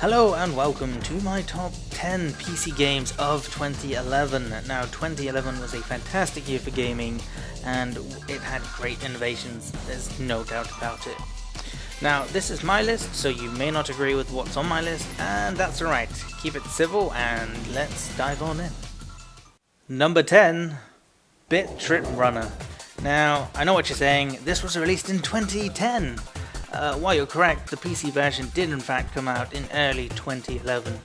Hello and welcome to my top 10 PC games of 2011. Now 2011 was a fantastic year for gaming and it had great innovations, there's no doubt about it. Now this is my list, so you may not agree with what's on my list, and that's alright. Keep it civil and let's dive on in. Number 10, Bit Trip Runner. Now I know what you're saying, this was released in 2010. While you're correct, the PC version did in fact come out in early 2011.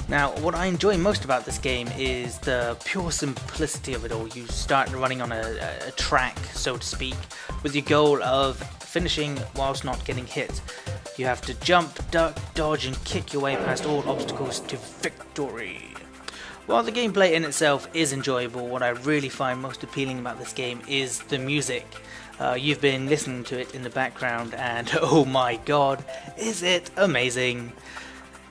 Now, what I enjoy most about this game is the pure simplicity of it all. You start running on a track, so to speak, with your goal of finishing whilst not getting hit. You have to jump, duck, dodge and kick your way past all obstacles to victory. While the gameplay in itself is enjoyable, what I really find most appealing about this game is the music. You've been listening to it in the background and oh my god, is it amazing!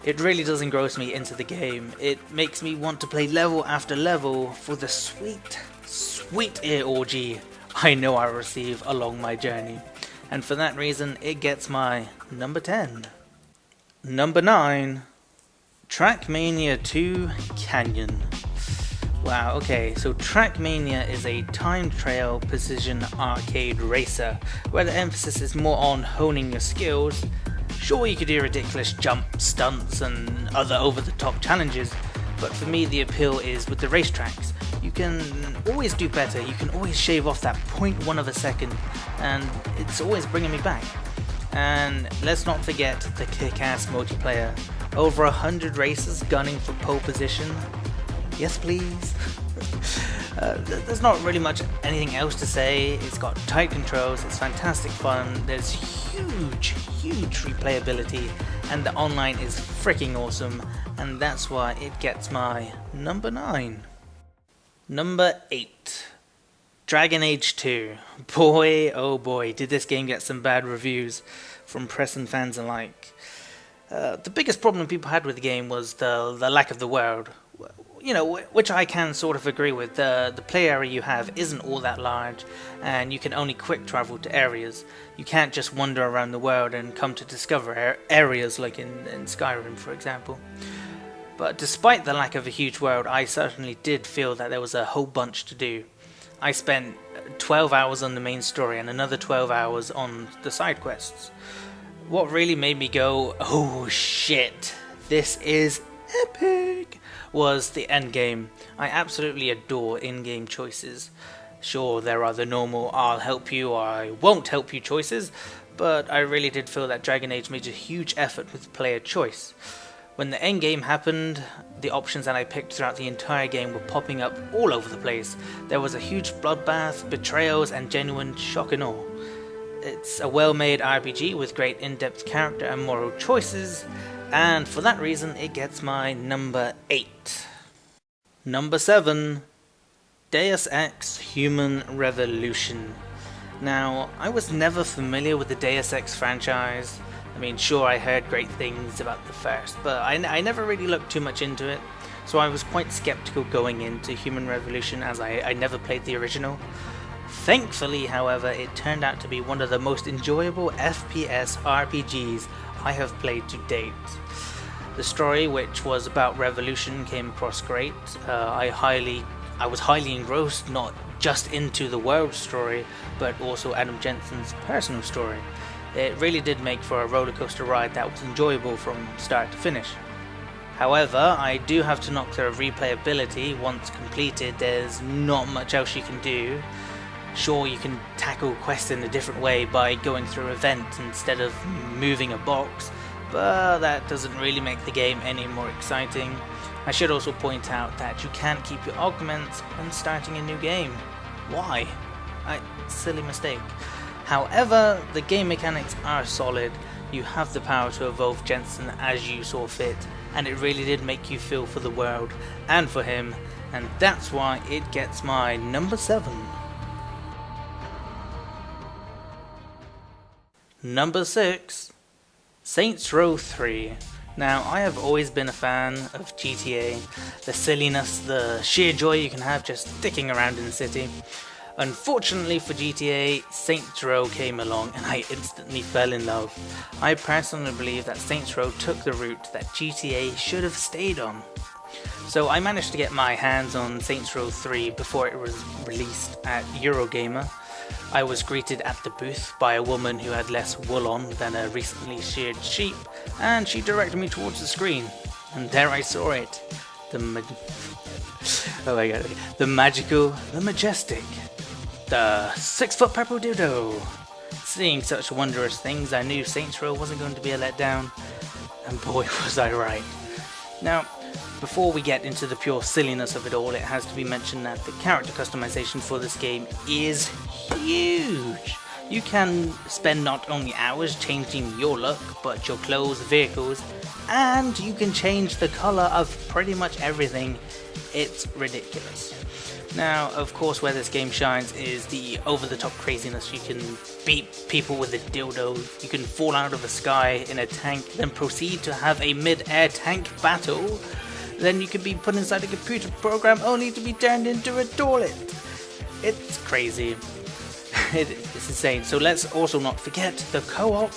It really does engross me into the game. It makes me want to play level after level for the sweet ear orgy I know I receive along my journey. And for that reason, it gets my number 10. Number 9, Trackmania 2 Canyon. Wow, okay, so Trackmania is a time trial precision arcade racer, where the emphasis is more on honing your skills. Sure, you could do ridiculous jump stunts and other over-the-top challenges, but for me the appeal is with the racetracks. You can always do better, you can always shave off that 0.1 of a second, and it's always bringing me back. And let's not forget the kick-ass multiplayer. Over 100 racers gunning for pole position. Yes please. There's not really much anything else to say. It's got tight controls, it's fantastic fun, there's huge replayability, and the online is freaking awesome, and that's why it gets my number 9. Number 8, Dragon Age 2. Boy oh boy, did this game get some bad reviews from press and fans alike. The biggest problem people had with the game was the lack of the world. You know, which I can sort of agree with. The play area you have isn't all that large, and you can only quick travel to areas. You can't just wander around the world and come to discover areas like in Skyrim, for example. But despite the lack of a huge world, I certainly did feel that there was a whole bunch to do. I spent 12 hours on the main story and another 12 hours on the side quests. What really made me go, oh shit, this is epic, was the endgame. I absolutely adore in-game choices. Sure, there are the normal I'll help you or I won't help you choices, but I really did feel that Dragon Age made a huge effort with player choice. When the endgame happened, the options that I picked throughout the entire game were popping up all over the place. There was a huge bloodbath, betrayals and genuine shock and awe. It's a well-made RPG with great in-depth character and moral choices, and for that reason it gets my number 8. Number 7, Deus Ex Human Revolution. Now, I was never familiar with the Deus Ex franchise. I mean, sure, I heard great things about the first, but I never really looked too much into it, so I was quite skeptical going into Human Revolution as I never played the original. Thankfully, however, it turned out to be one of the most enjoyable FPS RPGs I have played to date. The story, which was about revolution, came across great. I was highly engrossed, not just into the world story, but also Adam Jensen's personal story. It really did make for a roller coaster ride that was enjoyable from start to finish. However, I do have to knock their replayability. Once completed, there's not much else you can do. Sure, you can tackle quests in a different way by going through events instead of moving a box, but that doesn't really make the game any more exciting. I should also point out that you can't keep your augments when starting a new game. Why? Silly mistake. However, the game mechanics are solid. You have the power to evolve Jensen as you saw fit, and it really did make you feel for the world and for him, and that's why it gets my number 7. Number 6, Saints Row 3. Now, I have always been a fan of GTA, the silliness, the sheer joy you can have just sticking around in the city. Unfortunately for GTA, Saints Row came along and I instantly fell in love. I personally believe that Saints Row took the route that GTA should have stayed on. So I managed to get my hands on Saints Row 3 before it was released at Eurogamer. I was greeted at the booth by a woman who had less wool on than a recently sheared sheep, and she directed me towards the screen. And there I saw it. The magical, the majestic, the 6-foot purple dildo. Seeing such wondrous things, I knew Saints Row wasn't going to be a letdown, and boy was I right. Now, before we get into the pure silliness of it all, it has to be mentioned that the character customization for this game is huge. You can spend not only hours changing your look, but your clothes, vehicles, and you can change the color of pretty much everything. It's ridiculous. Now, of course, where this game shines is the over-the-top craziness. You can beat people with a dildo, you can fall out of the sky in a tank, then proceed to have a mid-air tank battle. Then you can be put inside a computer program only to be turned into a toilet. It's crazy. It's insane. So let's also not forget the co-op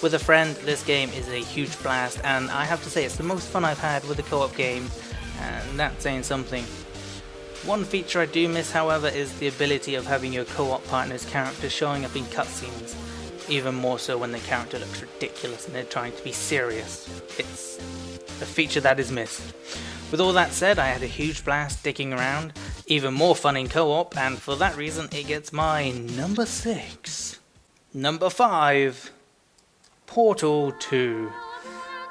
with a friend. This game is a huge blast, and I have to say it's the most fun I've had with a co-op game, and that's saying something. One feature I do miss, however, is the ability of having your co-op partner's character showing up in cutscenes. Even more so when the character looks ridiculous and they're trying to be serious. It's a feature that is missed. With all that said, I had a huge blast digging around, even more fun in co-op, and for that reason it gets my number 6. Number 5. Portal 2.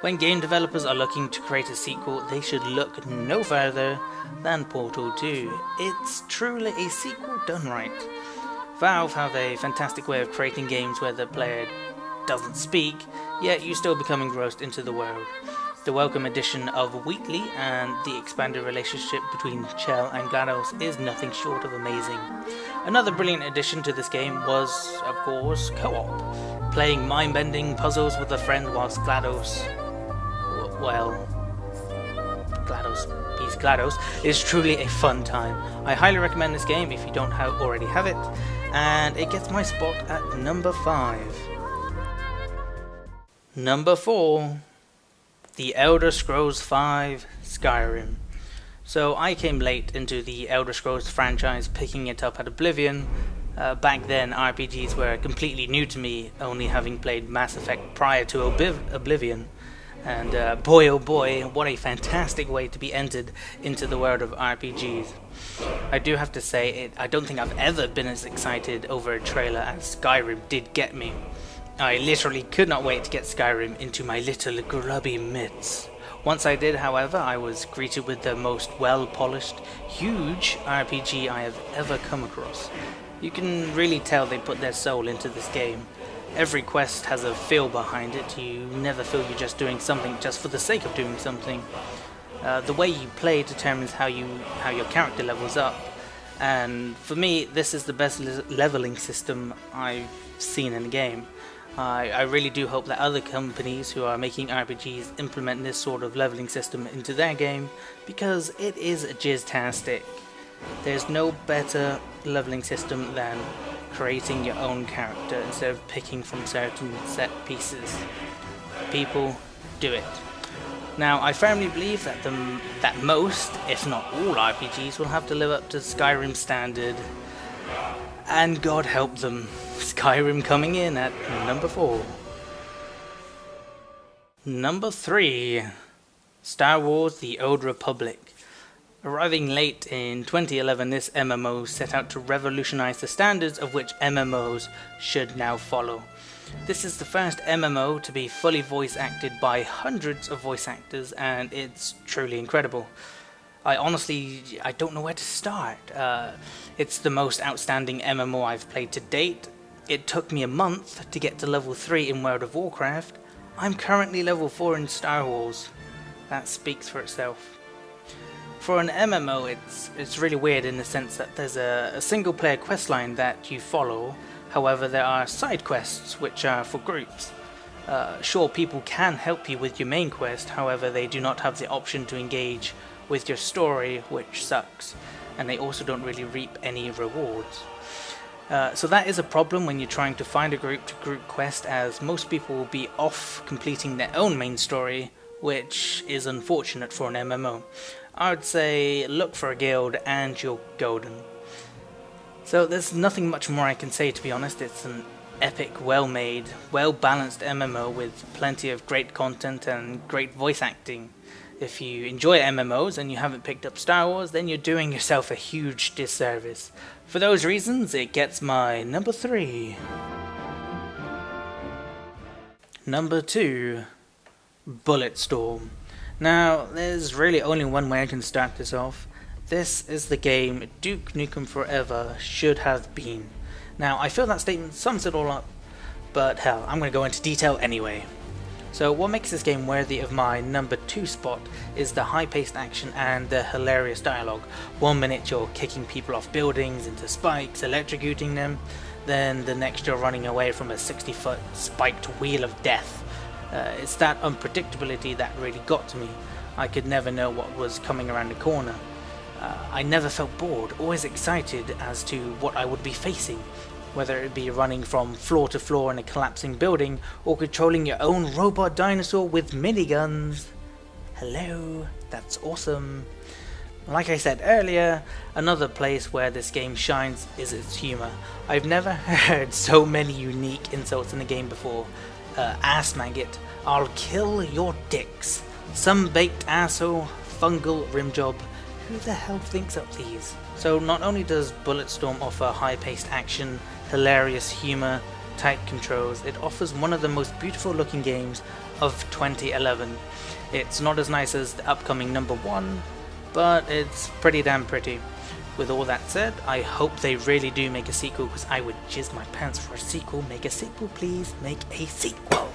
When game developers are looking to create a sequel, they should look no further than Portal 2. It's truly a sequel done right. Valve have a fantastic way of creating games where the player doesn't speak, yet you still become engrossed into the world. The welcome addition of Wheatley and the expanded relationship between Chell and GLaDOS is nothing short of amazing. Another brilliant addition to this game was, of course, co-op. Playing mind-bending puzzles with a friend whilst GLaDOS is truly a fun time. I highly recommend this game if you don't already have it, and it gets my spot at number 5. Number 4. The Elder Scrolls V Skyrim. So I came late into the Elder Scrolls franchise, picking it up at Oblivion. Back then RPGs were completely new to me, only having played Mass Effect prior to Oblivion. And boy oh boy, what a fantastic way to be entered into the world of RPGs. I do have to say, I don't think I've ever been as excited over a trailer as Skyrim did get me. I literally could not wait to get Skyrim into my little grubby mitts. Once I did, however, I was greeted with the most well-polished, huge RPG I have ever come across. You can really tell they put their soul into this game. Every quest has a feel behind it. You never feel you're just doing something just for the sake of doing something. The way you play determines how your character levels up. And for me, this is the best leveling system I've seen in a game. I really do hope that other companies who are making RPGs implement this sort of leveling system into their game, because it is jizz-tastic. There's no better leveling system than creating your own character instead of picking from certain set pieces. People, do it. Now, I firmly believe that most, if not all RPGs will have to live up to Skyrim's standard, and God help them. Skyrim coming in at number 4. Number 3. Star Wars: The Old Republic. Arriving late in 2011, this MMO set out to revolutionize the standards of which MMOs should now follow. This is the first MMO to be fully voice acted by hundreds of voice actors, and it's truly incredible. I don't know where to start. It's the most outstanding MMO I've played to date. It took me a month to get to level 3 in World of Warcraft. I'm currently level 4 in Star Wars. That speaks for itself. For an MMO, it's really weird in the sense that there's a single player questline that you follow. However, there are side quests which are for groups. Sure, people can help you with your main quest, however they do not have the option to engage with your story, which sucks. and they also don't really reap any rewards. So that is a problem when you're trying to find a group to group quest, as most people will be off completing their own main story, which is unfortunate for an MMO. I would say look for a guild and you're golden. So there's nothing much more I can say, to be honest. It's an epic, well-made, well-balanced MMO with plenty of great content and great voice acting. If you enjoy MMOs and you haven't picked up Star Wars, then you're doing yourself a huge disservice. For those reasons, it gets my number 3. Number 2, Bulletstorm. Now, there's really only one way I can start this off. This is the game Duke Nukem Forever should have been. Now, I feel that statement sums it all up, but hell, I'm going to go into detail anyway. So what makes this game worthy of my number 2 spot is the high-paced action and the hilarious dialogue. 1 minute you're kicking people off buildings into spikes, electrocuting them, then the next you're running away from a 60-foot spiked wheel of death. It's that unpredictability that really got to me. I could never know what was coming around the corner. I never felt bored, always excited as to what I would be facing, whether it be running from floor to floor in a collapsing building or controlling your own robot dinosaur with miniguns. Hello, that's awesome. Like I said earlier, another place where this game shines is its humour. I've never heard so many unique insults in a game before. Ass maggot, I'll kill your dicks, some baked asshole, fungal rimjob. Who the hell thinks up these? So not only does Bulletstorm offer high-paced action, hilarious humour, tight controls, it offers one of the most beautiful looking games of 2011. It's not as nice as the upcoming number 1, but it's pretty damn pretty. With all that said, I hope they really do make a sequel, because I would jizz my pants for a sequel. Make a sequel, please. Make a sequel.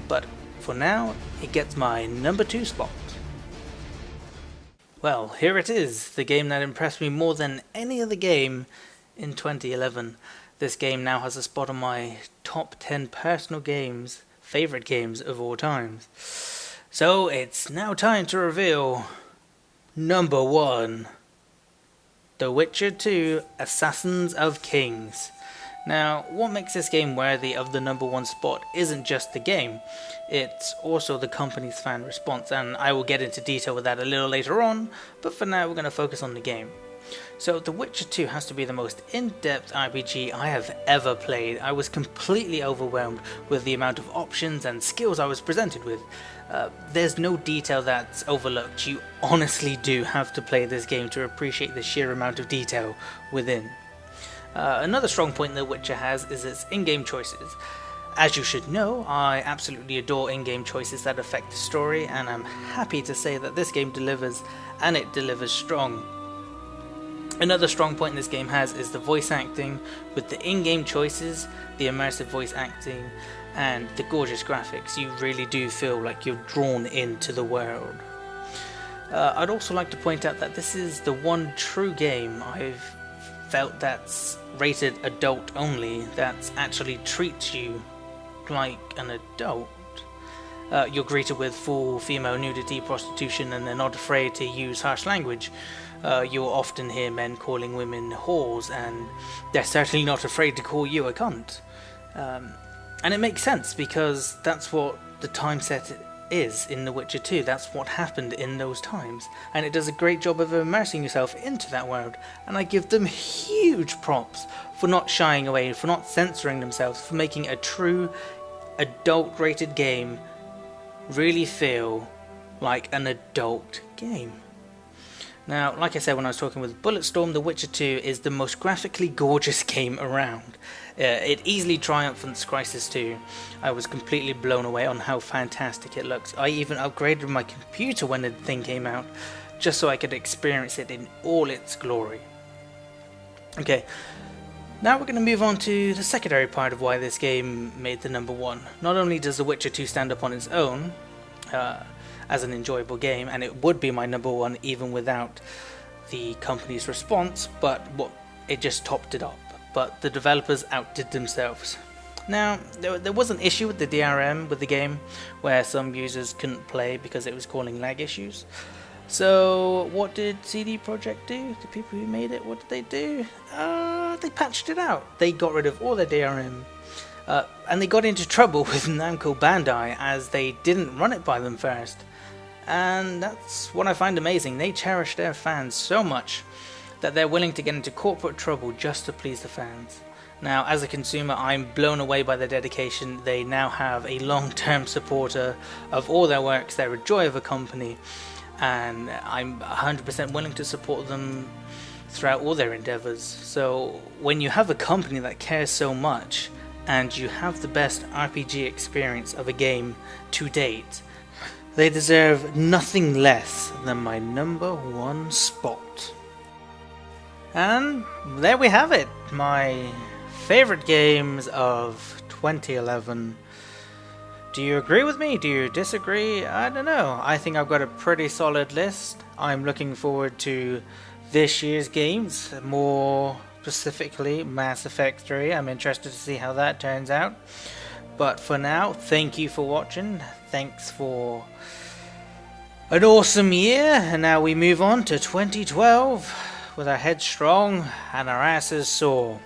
But for now, it gets my number 2 spot. Well, here it is, the game that impressed me more than any other game in 2011. This game now has a spot on my top 10 personal games, favourite games of all times. So it's now time to reveal number 1. The Witcher 2 Assassins of Kings. Now, what makes this game worthy of the number 1 spot isn't just the game, it's also the company's fan response, and I will get into detail with that a little later on, but for now we're going to focus on the game. So The Witcher 2 has to be the most in-depth RPG I have ever played. I was completely overwhelmed with the amount of options and skills I was presented with. There's no detail that's overlooked. You honestly do have to play this game to appreciate the sheer amount of detail within. Another strong point The Witcher has is its in-game choices. As you should know, I absolutely adore in-game choices that affect the story, and I'm happy to say that this game delivers, and it delivers strong. Another strong point this game has is the voice acting, with the in-game choices, the immersive voice acting, and the gorgeous graphics. You really do feel like you're drawn into the world. I'd also like to point out that this is the one true game I've felt that's rated adult only, that actually treats you like an adult. You're greeted with full female nudity, prostitution, and they're not afraid to use harsh language. You'll often hear men calling women whores, and they're certainly not afraid to call you a cunt. And it makes sense, because that's what the time set is in The Witcher 2. That's what happened in those times, and it does a great job of immersing yourself into that world, and I give them huge props for not shying away, for not censoring themselves, for making a true adult rated game really feel like an adult game. Now, like I said when I was talking with Bulletstorm, The Witcher 2 is the most graphically gorgeous game around. It easily triumphs Crysis 2. I was completely blown away on how fantastic it looks. I even upgraded my computer when the thing came out, just so I could experience it in all its glory. Okay, now we're going to move on to the secondary part of why this game made the number 1. Not only does The Witcher 2 stand up on its own, as an enjoyable game, and it would be my number 1 even without the company's response, but it just topped it up. But the developers outdid themselves. Now, there was an issue with the DRM with the game, where some users couldn't play because it was causing lag issues. So what did CD Projekt do? The people who made it, what did they do? They patched it out. They got rid of all their DRM. And they got into trouble with Namco Bandai as they didn't run it by them first. And that's what I find amazing. They cherish their fans so much that they're willing to get into corporate trouble just to please the fans. Now, as a consumer, I'm blown away by their dedication. They now have a long-term supporter of all their works. They're a joy of a company, and I'm 100% willing to support them throughout all their endeavors. So when you have a company that cares so much, and you have the best RPG experience of a game to date, they deserve nothing less than my #1 spot. And there we have it, my favorite games of 2011. Do you agree with me? Do you disagree? I don't know. I think I've got a pretty solid list. I'm looking forward to this year's games, more specifically Mass Effect 3. I'm interested to see how that turns out. But for now, thank you for watching. Thanks for an awesome year. And now we move on to 2012 with our heads strong and our asses sore.